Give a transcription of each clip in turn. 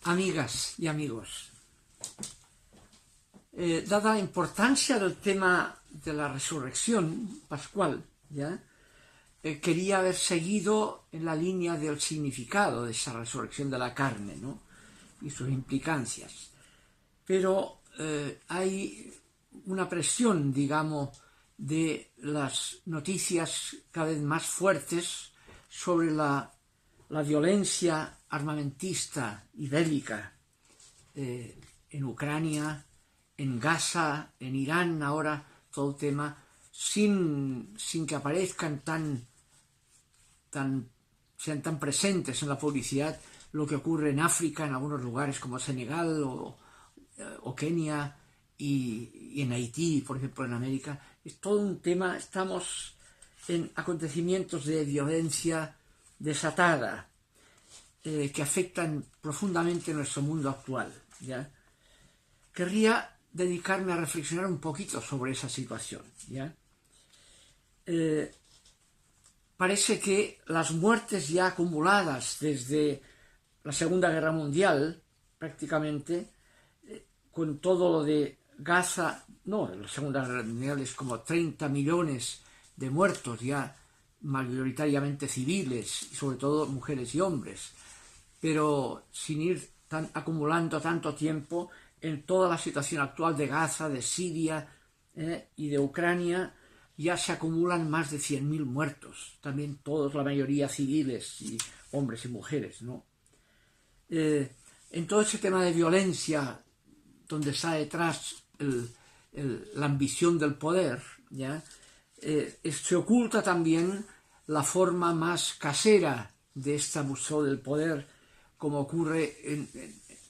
Amigas y amigos, dada la importancia del tema de la resurrección pascual, quería haber seguido en la línea del significado de esa resurrección de la carne, ¿no? Y sus implicancias. Pero hay una presión, digamos, de las noticias cada vez más fuertes sobre la violencia armamentista y bélica en Ucrania, en Gaza, en Irán ahora, todo el tema, sin que aparezcan sean tan presentes en la publicidad lo que ocurre en África, en algunos lugares como Senegal o Kenia y en Haití, por ejemplo, en América. Es todo un tema, estamos en acontecimientos de violencia desatada que afectan profundamente nuestro mundo actual. Querría dedicarme a reflexionar un poquito sobre esa situación. Parece que las muertes ya acumuladas desde la Segunda Guerra Mundial, prácticamente, con todo lo de Gaza, no, la Segunda Guerra Mundial es como 30 millones de muertos ya, mayoritariamente civiles, y sobre todo mujeres y hombres, pero sin ir acumulando tanto tiempo en toda la situación actual de Gaza, de Siria y de Ucrania, ya se acumulan más de 100.000 muertos, también todos, la mayoría civiles, y hombres y mujeres, ¿no? En todo ese tema de violencia, donde está detrás la ambición del poder, se oculta también la forma más casera de este abuso del poder, como ocurre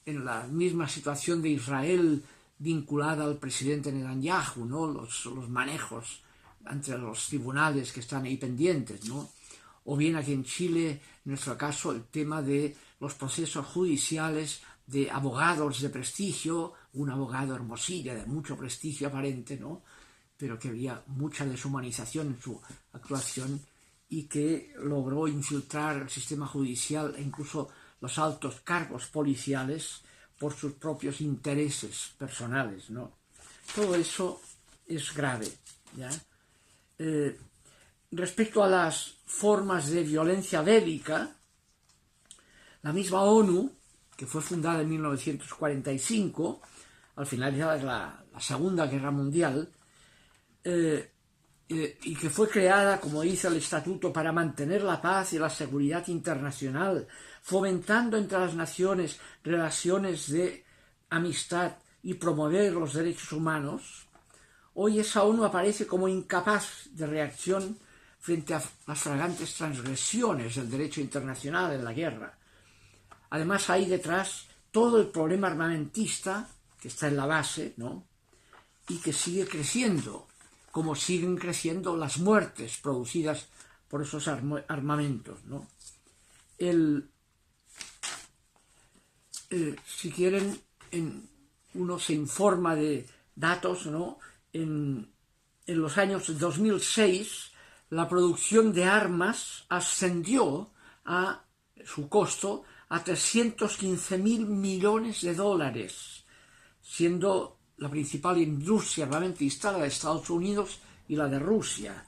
en la misma situación de Israel vinculada al presidente Netanyahu, ¿no? Los manejos ante los tribunales que están ahí pendientes, ¿no? O bien aquí en Chile, en nuestro caso, el tema de los procesos judiciales de abogados de prestigio, un abogado Hermosilla de mucho prestigio aparente, ¿no? Pero que había mucha deshumanización en su actuación y que logró infiltrar el sistema judicial e incluso los altos cargos policiales por sus propios intereses personales, ¿no? Todo eso es grave, respecto a las formas de violencia bélica, la misma ONU, que fue fundada en 1945, al finalizar la Segunda Guerra Mundial, y que fue creada, como dice el Estatuto, para mantener la paz y la seguridad internacional, fomentando entre las naciones relaciones de amistad y promover los derechos humanos. Hoy esa ONU aparece como incapaz de reacción frente a las flagrantes transgresiones del derecho internacional en la guerra. Además hay detrás todo el problema armamentista que está en la base, ¿no? Y que sigue creciendo, como siguen creciendo las muertes producidas por esos armamentos, ¿no? Si quieren, uno se informa de datos, ¿no? En los años 2006, la producción de armas ascendió a su costo a 315.000 millones de dólares, siendo la principal industria armamentista la de Estados Unidos y la de Rusia.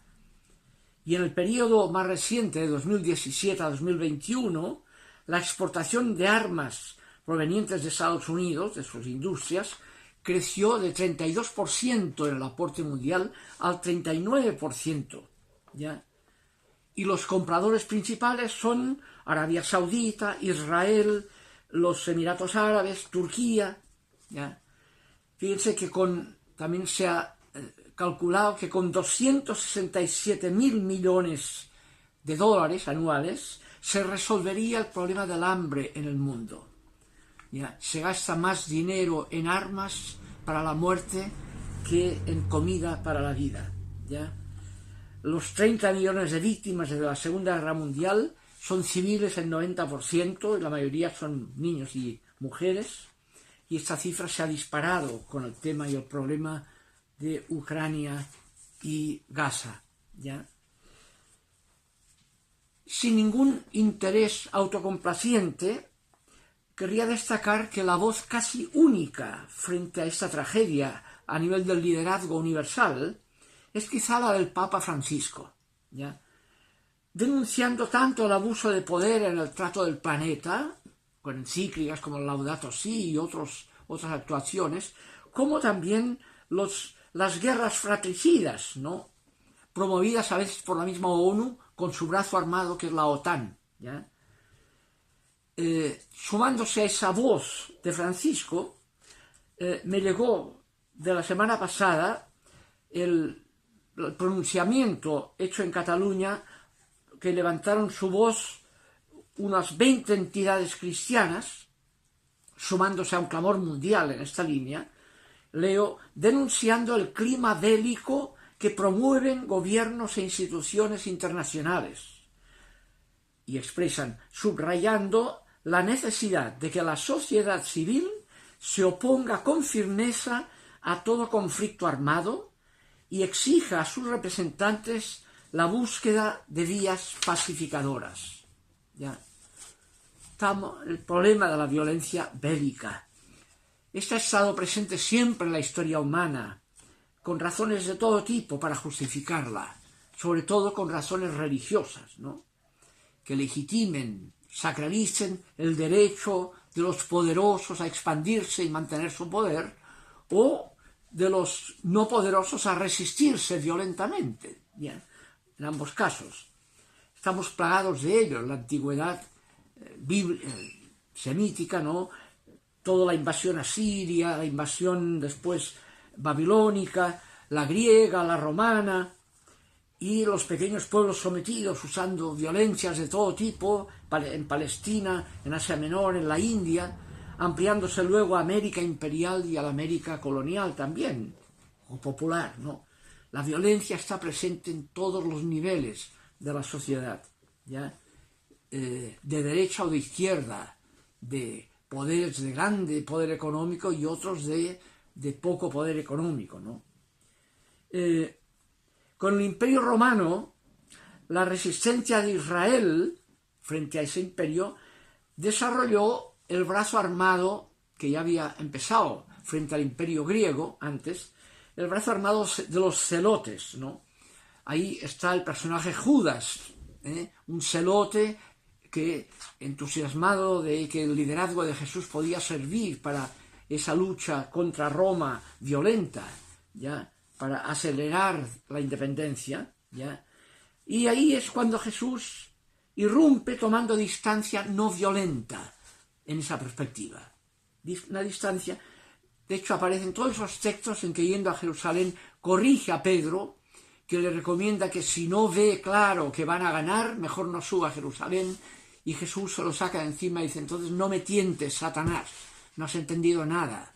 Y en el periodo más reciente, de 2017 a 2021, la exportación de armas provenientes de Estados Unidos, de sus industrias, creció de 32% en el aporte mundial al 39%, Y los compradores principales son Arabia Saudita, Israel, los Emiratos Árabes, Turquía, Fíjense que también se ha calculado que con 267.000 millones de dólares anuales se resolvería el problema del hambre en el mundo. Se gasta más dinero en armas para la muerte que en comida para la vida. Los 30 millones de víctimas de la Segunda Guerra Mundial son civiles el 90%, y la mayoría son niños y mujeres, y esta cifra se ha disparado con el tema y el problema de Ucrania y Gaza. Sin ningún interés autocomplaciente, querría destacar que la voz casi única frente a esta tragedia a nivel del liderazgo universal es quizá la del Papa Francisco, ¿ya? Denunciando tanto el abuso de poder en el trato del planeta, con encíclicas como el Laudato Si y otras actuaciones, como también las guerras fratricidas, ¿no?, promovidas a veces por la misma ONU con su brazo armado que es la OTAN, ¿ya? Sumándose a esa voz de Francisco, me llegó de la semana pasada el pronunciamiento hecho en Cataluña, que levantaron su voz unas 20 entidades cristianas, sumándose a un clamor mundial en esta línea, leo, denunciando el clima bélico que promueven gobiernos e instituciones internacionales, y expresan, subrayando la necesidad de que la sociedad civil se oponga con firmeza a todo conflicto armado y exija a sus representantes la búsqueda de vías pacificadoras. ¿Ya? El problema de la violencia bélica. Esta ha estado presente siempre en la historia humana, con razones de todo tipo para justificarla, sobre todo con razones religiosas, ¿no?, que legitimen, sacralicen el derecho de los poderosos a expandirse y mantener su poder, o de los no poderosos a resistirse violentamente. ¿Ya? En ambos casos. Estamos plagados de ello. En la antigüedad semítica, ¿no?, toda la invasión asiria, la invasión después babilónica, la griega, la romana, y los pequeños pueblos sometidos usando violencias de todo tipo, en Palestina, en Asia Menor, en la India, ampliándose luego a América imperial y a la América colonial también, o popular, ¿no? La violencia está presente en todos los niveles de la sociedad, ¿ya? De derecha o de izquierda, de poderes de grande poder económico y otros de poco poder económico, ¿no? Con el Imperio Romano, la resistencia de Israel frente a ese imperio desarrolló el brazo armado que ya había empezado frente al Imperio griego antes, el brazo armado de los celotes, ¿no? Ahí está el personaje Judas, un celote que, entusiasmado de que el liderazgo de Jesús podía servir para esa lucha contra Roma violenta, ¿ya?, para acelerar la independencia, ¿ya?, y ahí es cuando Jesús irrumpe tomando distancia no violenta en esa perspectiva. Una distancia, de hecho aparecen todos esos textos en que, yendo a Jerusalén, corrige a Pedro, que le recomienda que si no ve claro que van a ganar, mejor no suba a Jerusalén, y Jesús se lo saca de encima y dice, entonces no me tientes, Satanás, no has entendido nada,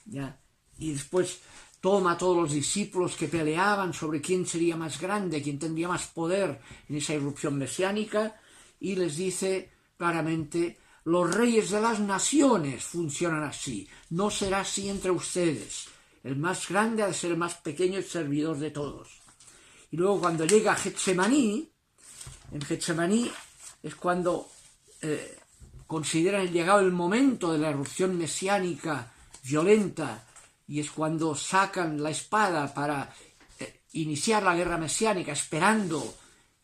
¿ya? Y después toma a todos los discípulos que peleaban sobre quién sería más grande, quién tendría más poder en esa irrupción mesiánica, y les dice claramente, los reyes de las naciones funcionan así, no será así entre ustedes, el más grande ha de ser el más pequeño y servidor de todos. Y luego cuando llega a Getsemaní, en Getsemaní es cuando consideran llegado el momento de la irrupción mesiánica violenta, y es cuando sacan la espada para iniciar la guerra mesiánica, esperando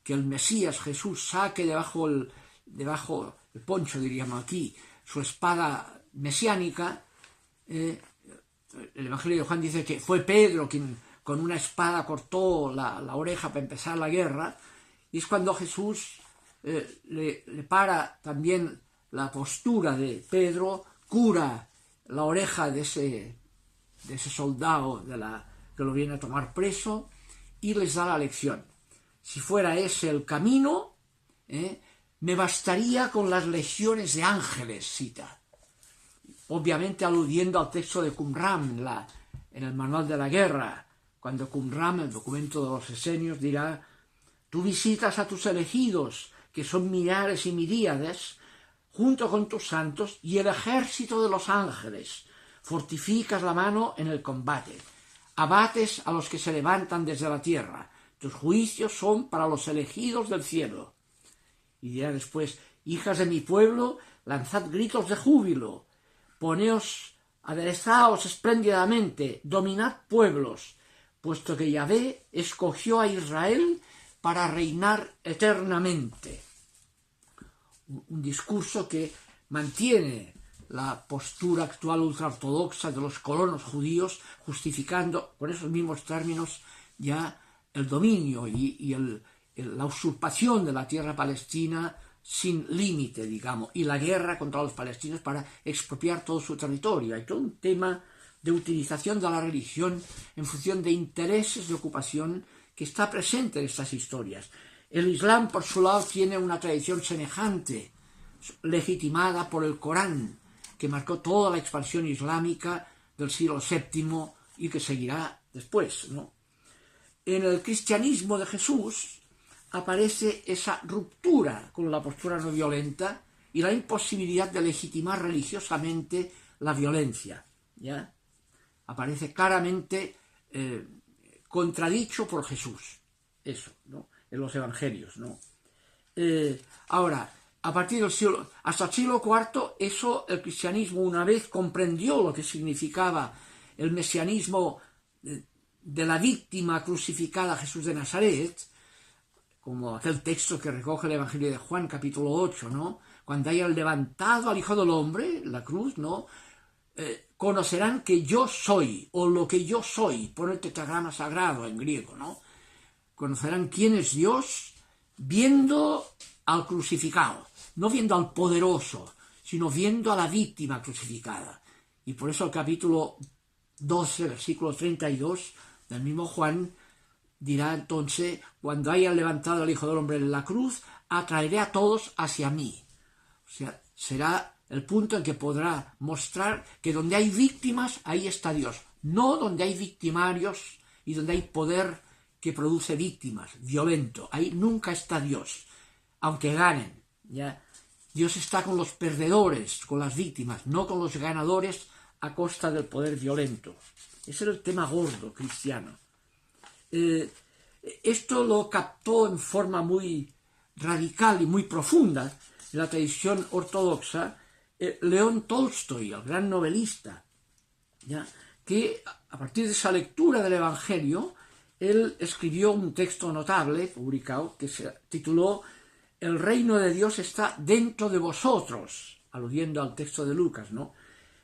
que el Mesías Jesús saque debajo el poncho, diríamos aquí, su espada mesiánica. El Evangelio de Juan dice que fue Pedro quien con una espada cortó la oreja para empezar la guerra, y es cuando Jesús le para también la postura de Pedro, cura la oreja de ese soldado que lo viene a tomar preso, y les da la lección. Si fuera ese el camino, me bastaría con las legiones de ángeles, cita. Obviamente aludiendo al texto de Qumran en el manual de la guerra, cuando Qumran, el documento de los esenios, dirá, tú visitas a tus elegidos, que son millares y miríades, junto con tus santos y el ejército de los ángeles, fortificas la mano en el combate, abates a los que se levantan desde la tierra, tus juicios son para los elegidos del cielo. Y dirá después, hijas de mi pueblo, lanzad gritos de júbilo, poneos, aderezaos espléndidamente, dominad pueblos, puesto que Yahvé escogió a Israel para reinar eternamente. Un discurso que mantiene la postura actual ultraortodoxa de los colonos judíos, justificando con esos mismos términos ya el dominio y la usurpación de la tierra palestina sin límite, digamos, y la guerra contra los palestinos para expropiar todo su territorio. Hay todo un tema de utilización de la religión en función de intereses de ocupación que está presente en estas historias. El Islam, por su lado, tiene una tradición semejante, legitimada por el Corán, que marcó toda la expansión islámica del siglo VII y que seguirá después, ¿no? En el cristianismo de Jesús aparece esa ruptura con la postura no violenta y la imposibilidad de legitimar religiosamente la violencia, ¿ya? Aparece claramente contradicho por Jesús, eso, ¿no? En los evangelios, ¿no? Ahora, a partir del siglo, hasta el siglo IV, eso, el cristianismo, una vez comprendió lo que significaba el mesianismo de la víctima crucificada Jesús de Nazaret, como aquel texto que recoge el Evangelio de Juan, capítulo 8, ¿no? Cuando hayan levantado al Hijo del Hombre, la cruz, ¿no? Conocerán que yo soy, o lo que yo soy, por el tetragrama sagrado en griego, ¿no? Conocerán quién es Dios viendo al crucificado, no viendo al poderoso, sino viendo a la víctima crucificada. Y por eso el capítulo 12, versículo 32 del mismo Juan dirá entonces: cuando hayan levantado al Hijo del Hombre en la cruz, atraeré a todos hacia mí. O sea, será el punto en que podrá mostrar que donde hay víctimas, ahí está Dios, no donde hay victimarios y donde hay poder que produce víctimas, violento. Ahí nunca está Dios, aunque ganen, ¿ya? Dios está con los perdedores, con las víctimas, no con los ganadores a costa del poder violento. Ese era el tema gordo cristiano. Esto lo captó en forma muy radical y muy profunda en la tradición ortodoxa León Tolstoy, el gran novelista, ¿ya? Que a partir de esa lectura del Evangelio, él escribió un texto notable, publicado, que se tituló El reino de Dios está dentro de vosotros, aludiendo al texto de Lucas, ¿no?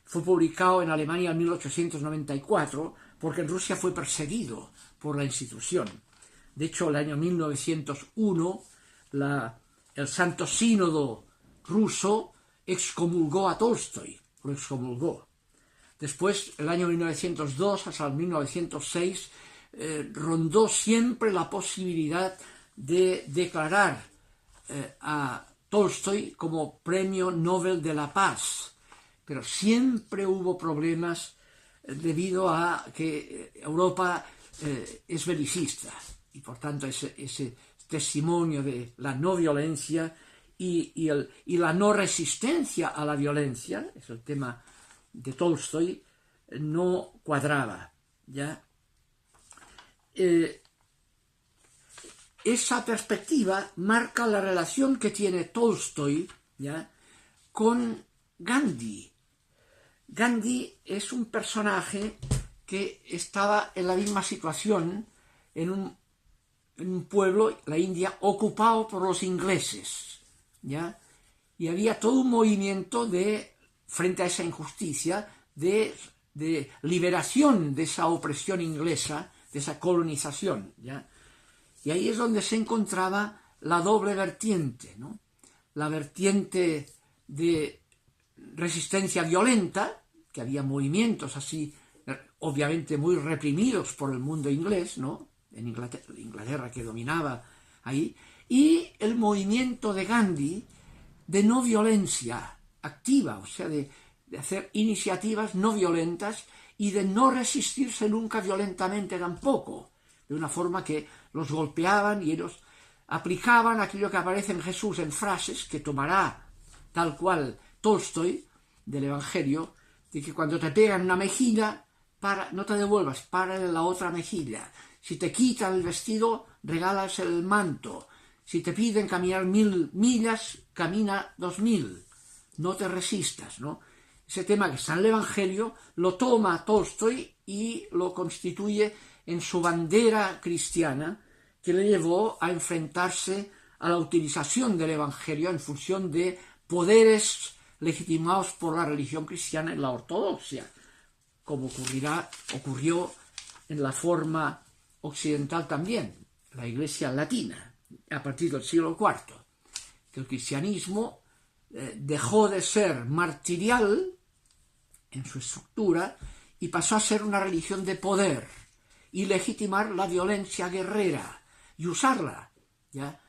Fue publicado en Alemania en 1894, porque en Rusia fue perseguido por la institución. De hecho, el año 1901, el Santo Sínodo ruso excomulgó a Tolstoy, lo excomulgó. Después, el año 1902 hasta el 1906, rondó siempre la posibilidad de declarar a Tolstoy como Premio Nobel de la Paz, pero siempre hubo problemas debido a que Europa es belicista y por tanto ese testimonio de la no violencia y la no resistencia a la violencia, es el tema de Tolstoy, no cuadraba, ¿ya? Esa perspectiva marca la relación que tiene Tolstoy, ¿ya?, con Gandhi. Gandhi es un personaje que estaba en la misma situación en un pueblo, la India, ocupado por los ingleses, ¿ya? Y había todo un movimiento frente a esa injusticia, de liberación de esa opresión inglesa, de esa colonización, ¿ya? Y ahí es donde se encontraba la doble vertiente, ¿no? La vertiente de resistencia violenta, que había movimientos así, obviamente muy reprimidos por el mundo inglés, ¿no? En Inglaterra que dominaba ahí, y el movimiento de Gandhi de no violencia activa, o sea, de hacer iniciativas no violentas y de no resistirse nunca violentamente tampoco, de una forma que los golpeaban y ellos aplicaban aquello que aparece en Jesús en frases que tomará tal cual Tolstoy del Evangelio, de que cuando te pegan una mejilla, no te devuelvas, para en la otra mejilla. Si te quitan el vestido, regalas el manto. Si te piden caminar 1000 millas, camina 2000. no te resistas, ¿no? Ese tema que está en el Evangelio lo toma Tolstoy y lo constituye en su bandera cristiana, que le llevó a enfrentarse a la utilización del Evangelio en función de poderes legitimados por la religión cristiana en la ortodoxia, como ocurrió en la forma occidental también, la Iglesia latina, a partir del siglo IV, que el cristianismo dejó de ser martirial en su estructura y pasó a ser una religión de poder y legitimar la violencia guerrera y usarla, ¿ya?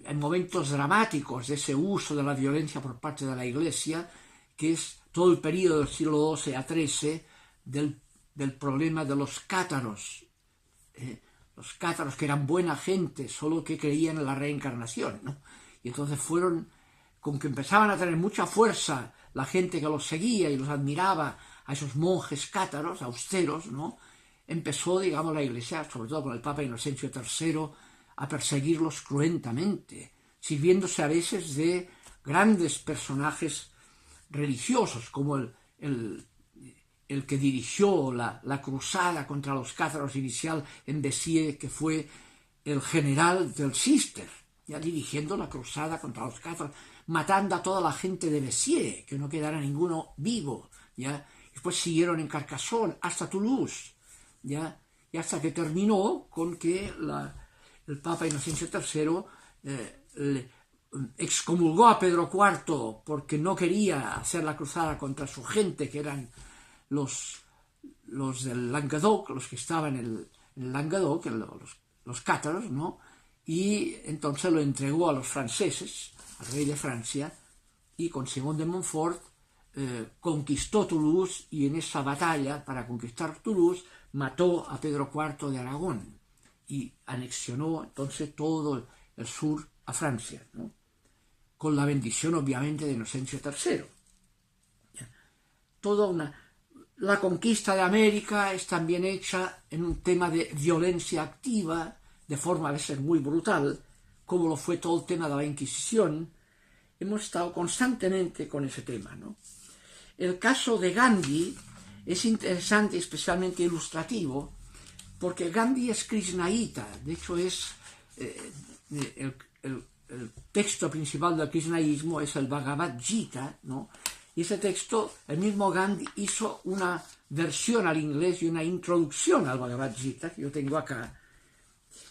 En momentos dramáticos de ese uso de la violencia por parte de la Iglesia, que es todo el periodo del siglo XII a XIII del problema de los cátaros. Los cátaros, que eran buena gente, solo que creían en la reencarnación, ¿no? Y entonces fueron, con que empezaban a tener mucha fuerza la gente que los seguía y los admiraba, a esos monjes cátaros, austeros, ¿no? Empezó, digamos, la Iglesia, sobre todo con el Papa Inocencio III, a perseguirlos cruentamente, sirviéndose a veces de grandes personajes religiosos, como el que dirigió la cruzada contra los cátaros inicial en Béziers, que fue el general del Cister, ya dirigiendo la cruzada contra los cátaros, matando a toda la gente de Béziers, que no quedara ninguno vivo, ¿ya? Después siguieron en Carcassonne hasta Toulouse, ¿ya? Y hasta que terminó con que el Papa Inocencio III excomulgó a Pedro IV porque no quería hacer la cruzada contra su gente, que eran los del Languedoc, los que estaban en el Languedoc, los cátaros, ¿no? Y entonces lo entregó a los franceses, al rey de Francia, y con Simón de Montfort conquistó Toulouse, y en esa batalla para conquistar Toulouse mató a Pedro IV de Aragón y anexionó entonces todo el sur a Francia, ¿no? Con la bendición obviamente de Inocencio III. La conquista de América es también hecha en un tema de violencia activa, de forma de ser muy brutal, como lo fue todo el tema de la Inquisición. Hemos estado constantemente con ese tema, ¿no? El caso de Gandhi es interesante, especialmente ilustrativo, porque Gandhi es krishnaíta. De hecho, es el texto principal del krishnaísmo es el Bhagavad Gita, ¿no? Y ese texto, el mismo Gandhi hizo una versión al inglés y una introducción al Bhagavad Gita, que yo tengo acá.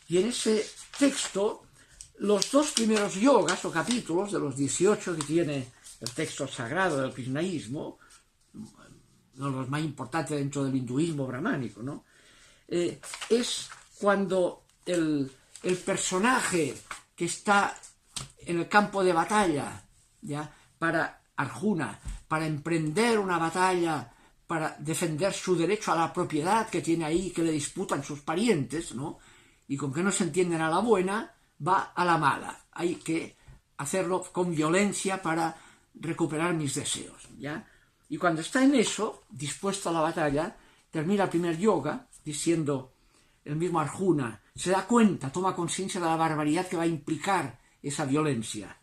Y en ese texto, los dos primeros yogas o capítulos de los 18 que tiene el texto sagrado del krishnaísmo, uno de los más importantes dentro del hinduismo brahmánico, ¿no? Es cuando el personaje que está en el campo de batalla, ¿ya? Para Arjuna, para emprender una batalla, para defender su derecho a la propiedad que tiene ahí, que le disputan sus parientes, ¿no? Y con que no se entienden a la buena, va a la mala. Hay que hacerlo con violencia para recuperar mis deseos, ¿ya? Y cuando está en eso, dispuesto a la batalla, termina el primer yoga diciendo, el mismo Arjuna se da cuenta, toma conciencia de la barbaridad que va a implicar esa violencia.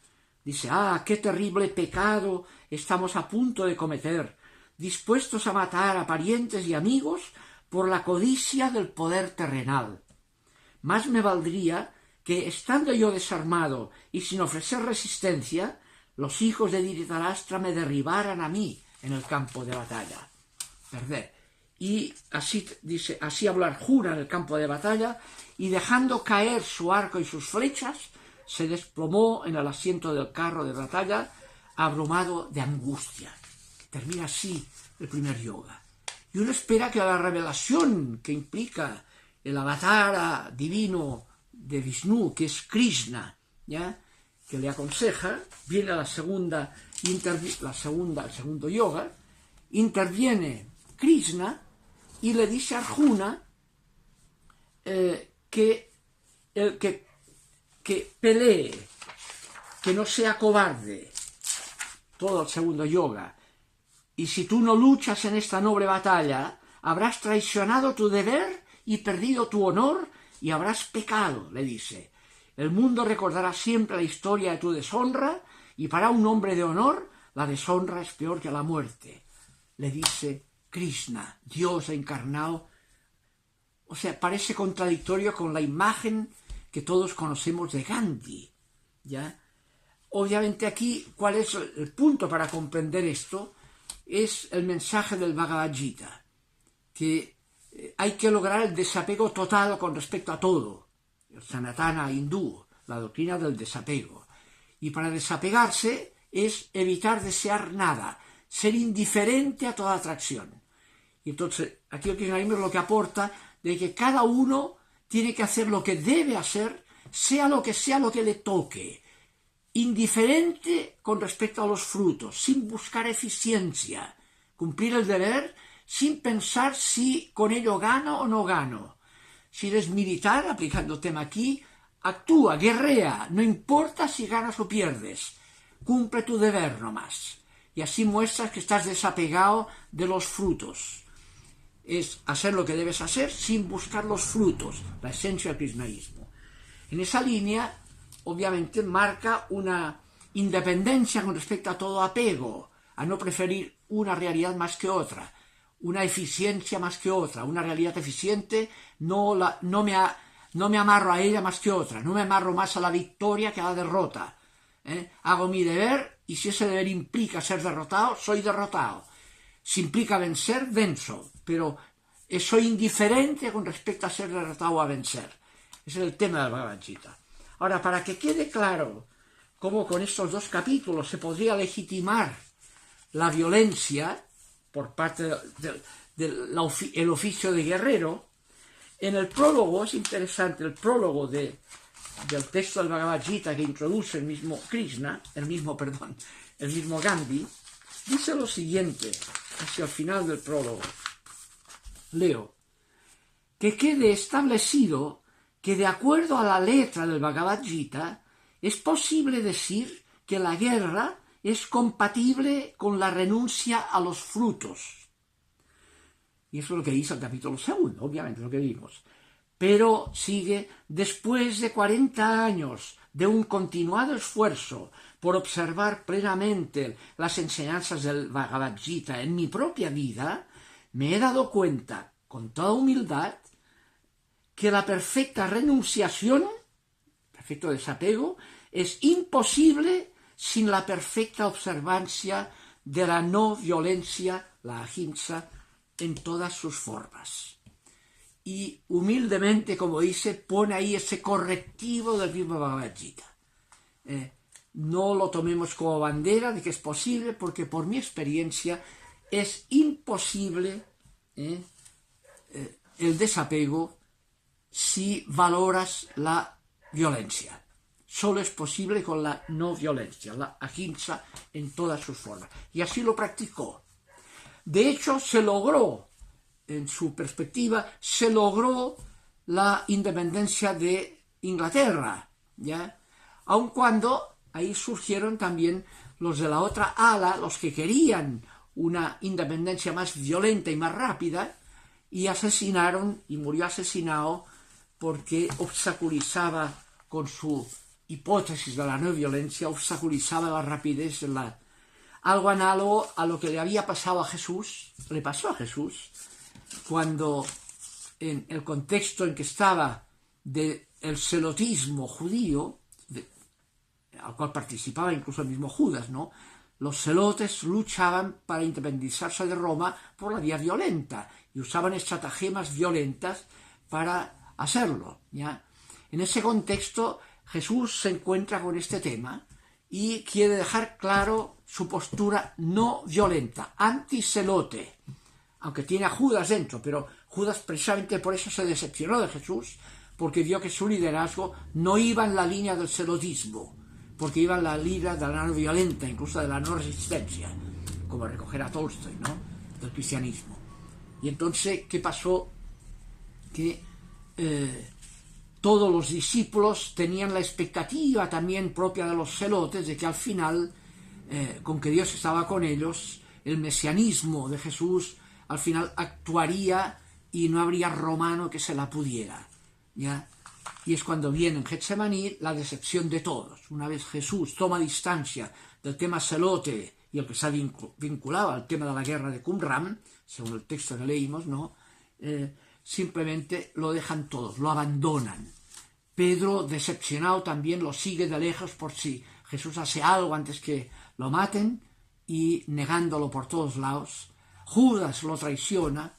Dice, qué terrible pecado estamos a punto de cometer, dispuestos a matar a parientes y amigos por la codicia del poder terrenal. Más me valdría que, estando yo desarmado y sin ofrecer resistencia, los hijos de Dhritarashtra me derribaran a mí en el campo de batalla. Perder. Y así dice, así habló Arjuna en el campo de batalla, y dejando caer su arco y sus flechas, se desplomó en el asiento del carro de batalla, abrumado de angustia. Termina así el primer yoga. Y uno espera que la revelación que implica el avatar divino de Vishnu, que es Krishna, ¿ya?, que le aconseja, viene a el segundo yoga, interviene Krishna y le dice a Arjuna que pelee, que no sea cobarde, todo el segundo yoga. Y si tú no luchas en esta noble batalla, habrás traicionado tu deber y perdido tu honor y habrás pecado, le dice. El mundo recordará siempre la historia de tu deshonra y para un hombre de honor la deshonra es peor que la muerte. Le dice Krishna, Dios encarnado. O sea, parece contradictorio con la imagen que todos conocemos de Gandhi, ¿ya? Obviamente aquí, ¿cuál es el punto para comprender esto? Es el mensaje del Bhagavad Gita, que hay que lograr el desapego total con respecto a todo. El Sanatana hindú, la doctrina del desapego. Y para desapegarse es evitar desear nada, ser indiferente a toda atracción. Y entonces, aquí el cristianismo es lo que aporta de que cada uno tiene que hacer lo que debe hacer, sea lo que le toque, indiferente con respecto a los frutos, sin buscar eficiencia, cumplir el deber sin pensar si con ello gano o no gano. Si eres militar, aplicando el tema aquí, actúa, guerrea, no importa si ganas o pierdes, cumple tu deber nomás, y así muestras que estás desapegado de los frutos. Es hacer lo que debes hacer sin buscar los frutos, la esencia del cristianismo. En esa línea, obviamente, marca una independencia con respecto a todo apego, a no preferir una realidad más que otra, una eficiencia más que otra, una realidad eficiente, no me amarro a ella más que otra, no me amarro más a la victoria que a la derrota. Hago mi deber y si ese deber implica ser derrotado, soy derrotado. Si implica vencer, venzo, pero soy indiferente con respecto a ser derrotado o a vencer. Ese es el tema del Bhagavad Gita. Ahora, para que quede claro cómo con estos dos capítulos se podría legitimar la violencia por parte del oficio de guerrero, en el prólogo, es interesante, el prólogo del texto del Bhagavad Gita que introduce el mismo Krishna, el mismo Gandhi, dice lo siguiente, hacia el final del prólogo. Leo: que quede establecido que de acuerdo a la letra del Bhagavad Gita es posible decir que la guerra es compatible con la renuncia a los frutos. Y eso es lo que dice el capítulo 2, obviamente, lo que vimos. Pero sigue, después de 40 años de un continuado esfuerzo por observar plenamente las enseñanzas del Bhagavad Gita en mi propia vida, me he dado cuenta, con toda humildad, que la perfecta renunciación, perfecto desapego, es imposible sin la perfecta observancia de la no violencia, la ahimsa, en todas sus formas. Y humildemente, como dice, pone ahí ese correctivo del mismo Bhagavad Gita. No lo tomemos como bandera de que es posible, porque por mi experiencia es imposible el desapego si valoras la violencia. Solo es posible con la no violencia, la ahimsa en todas sus formas. Y así lo practicó. De hecho, se logró, en su perspectiva, se logró la independencia de Inglaterra, ¿ya? Aun cuando ahí surgieron también los de la otra ala, los que querían una independencia más violenta y más rápida, y asesinaron, y murió asesinado porque obstaculizaba con su hipótesis de la no violencia, obstaculizaba la rapidez de la... Algo análogo a lo que le había pasado a Jesús, le pasó a Jesús, cuando en el contexto en que estaba del celotismo judío, al cual participaba incluso el mismo Judas, ¿no? Los celotes luchaban para independizarse de Roma por la vía violenta y usaban estratagemas violentas para hacerlo, ¿ya? En ese contexto, Jesús se encuentra con este tema y quiere dejar claro su postura no violenta, anticelote, aunque tiene a Judas dentro, pero Judas precisamente por eso se decepcionó de Jesús, porque vio que su liderazgo no iba en la línea del celotismo, porque iba en la línea de la no violenta, incluso de la no resistencia, como recoger a Tolstoy, ¿no?, del cristianismo. Y entonces, ¿qué pasó? Que todos los discípulos tenían la expectativa también propia de los celotes de que al final, con que Dios estaba con ellos, el mesianismo de Jesús al final actuaría y no habría romano que se la pudiera, ¿ya? Y es cuando viene en Getsemaní la decepción de todos. Una vez Jesús toma distancia del tema celote y el que se ha vinculado al tema de la guerra de Qumran, según el texto que leímos, ¿no? Simplemente lo dejan todos, lo abandonan. Pedro, decepcionado, también lo sigue de lejos por si Jesús hace algo antes que lo maten, y negándolo por todos lados. Judas lo traiciona,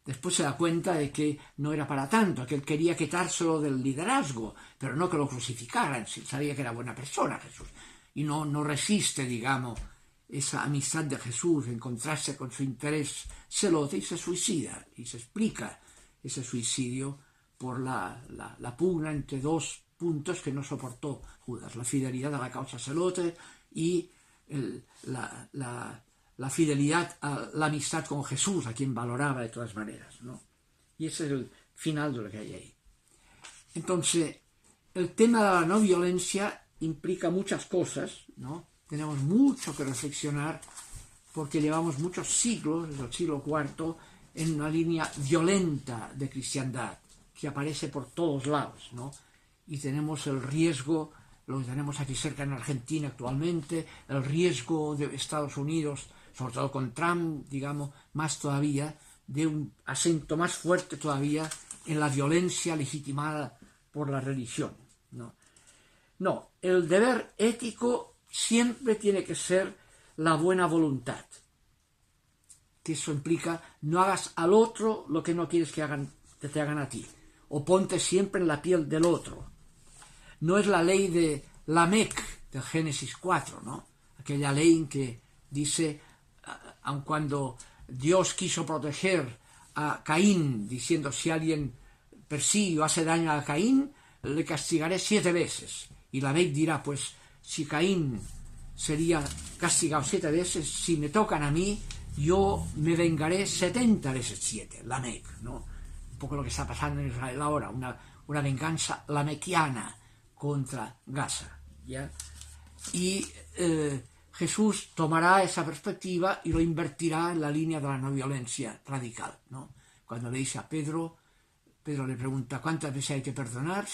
después se da cuenta de que no era para tanto, que él quería quitárselo del liderazgo, pero no que lo crucificaran, si sabía que era buena persona Jesús, y no resiste, digamos, esa amistad de Jesús, encontrarse con su interés celote, y se suicida, y se explica ese suicidio por la pugna entre dos puntos que no soportó Judas, la fidelidad a la causa celote y la fidelidad a la amistad con Jesús, a quien valoraba de todas maneras, ¿no? Y ese es el final de lo que hay ahí. Entonces, el tema de la no violencia implica muchas cosas, ¿no? Tenemos mucho que reflexionar porque llevamos muchos siglos, desde el siglo IV, en una línea violenta de cristiandad que aparece por todos lados, ¿no? Y tenemos el riesgo, lo que tenemos aquí cerca en Argentina actualmente, el riesgo de Estados Unidos, sobre todo con Trump, digamos, más todavía, de un acento más fuerte todavía en la violencia legitimada por la religión, ¿no? No, el deber ético siempre tiene que ser la buena voluntad, que eso implica no hagas al otro lo que no quieres que te hagan a ti, o ponte siempre en la piel del otro. No es la ley de Lamec, de Génesis 4, ¿no? Aquella ley en que dice, aun cuando Dios quiso proteger a Caín, diciendo, si alguien persigue o hace daño a Caín, le castigaré 7 veces. Y Lamec dirá, pues, si Caín sería castigado 7 veces, si me tocan a mí, yo me vengaré 70 veces 7, Lamec, ¿no? Un poco lo que está pasando en Israel ahora, una venganza lameciana contra Gaza, ¿ya? Y Jesús tomará esa perspectiva y lo invertirá en la línea de la no violencia radical, ¿no? Cuando le dice a Pedro le pregunta, ¿cuántas veces hay que perdonar?